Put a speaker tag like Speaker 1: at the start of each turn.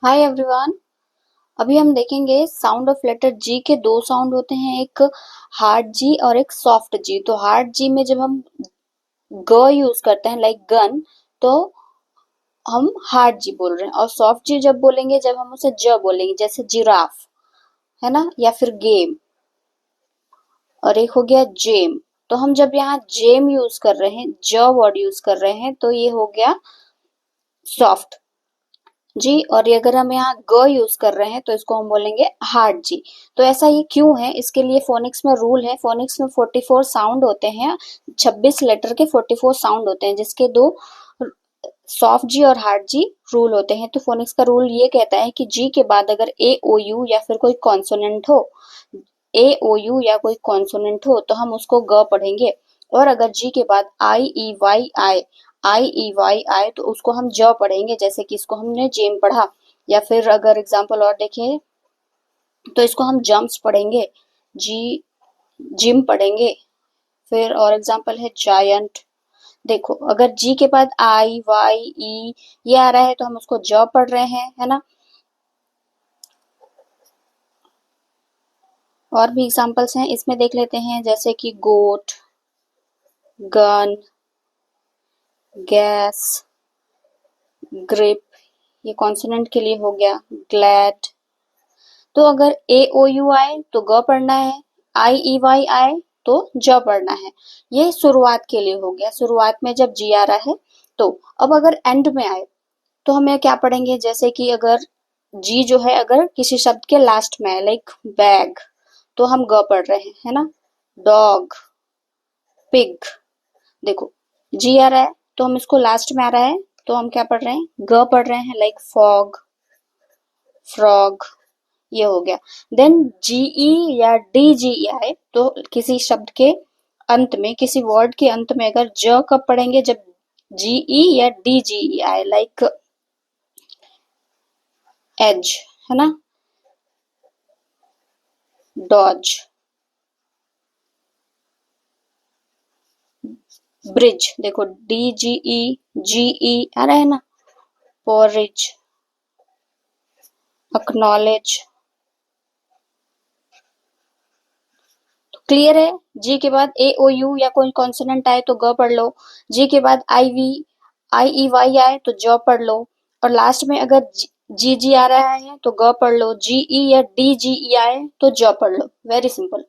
Speaker 1: Hi everyone. अभी हम देखेंगे साउंड ऑफ लेटर जी के दो साउंड होते हैं, एक हार्ड जी और एक सॉफ्ट जी। तो हार्ड जी में जब हम ग यूज करते हैं लाइक गन, तो हम हार्ड जी बोल रहे हैं। और सॉफ्ट जी जब बोलेंगे, जब हम उसे ज बोलेंगे, जैसे जिराफ है ना, या फिर गेम। और एक हो गया जेम। तो हम जब यहाँ जेम यूज कर रहे हैं, ज वर्ड यूज कर रहे हैं, तो ये हो गया सॉफ्ट जी। और ये अगर हम यहाँ ग यूज कर रहे हैं तो इसको हम बोलेंगे हार्ड जी। तो ऐसा ये क्यों है, इसके लिए फोनिक्स में रूल है। फोनिक्स में 44 साउंड होते हैं, 26 लेटर के 44 साउंड होते हैं, जिसके दो सॉफ्ट जी और हार्ड जी रूल होते हैं। तो फोनिक्स का रूल ये कहता है कि जी के बाद अगर ए ओ यू या फिर कोई कॉन्सोनेंट हो, ए ओ यू या कोई कॉन्सोनेंट हो, तो हम उसको ग पढ़ेंगे। और अगर जी के बाद आई ई वाई आए तो उसको हम ज पढ़ेंगे, जैसे कि इसको हमने जेम पढ़ा। या फिर अगर एग्जांपल और देखें तो इसको हम जम्प्स पढ़ेंगे, जी जिम पढ़ेंगे। फिर और एग्जांपल है जायंट। देखो, अगर जी के बाद आई वाई ई ये आ रहा है तो हम उसको ज पढ़ रहे हैं, है ना। और भी एग्जांपल्स हैं, इसमें देख लेते हैं, जैसे कि गोट, गन, गैस, ग्रिप, ये कॉन्सोनेंट के लिए हो गया। ग्लैड। तो अगर ए ओ यू आए तो ग पढ़ना है, आई ई वाई आए तो ज पढ़ना है। ये शुरुआत के लिए हो गया, शुरुआत में जब जी आ रहा है तो। अब अगर एंड में आए तो हमें क्या पढ़ेंगे, जैसे कि अगर जी जो है अगर किसी शब्द के लास्ट में है लाइक बैग, तो हम ग पढ़ रहे हैं, है ना। Dog, pig. देखो, जी आ रहा है तो हम इसको लास्ट में आ रहा है तो हम क्या पढ़ रहे हैं, ग पढ़ रहे हैं, लाइक फॉग, फ्रॉग। ये हो गया। देन जीई या डी जी आए तो किसी शब्द के अंत में, किसी वर्ड के अंत में अगर ज कब पढ़ेंगे, जब जीई या डी जी आए, लाइक एज, है ना, डॉज, ब्रिज। देखो, डी जी ई जी ई आ रहा है ना। Porridge, acknowledge. क्लियर है। जी के बाद ए ओ यू या कोई कॉन्सोनेंट आए तो ग पढ़ लो। जी के बाद आई ई वाई आए तो ज पढ़ लो। और लास्ट में अगर जी जी आ रहा है तो ग पढ़ लो। जी ई या डी जी ई आए तो ज पढ़ लो। Very simple.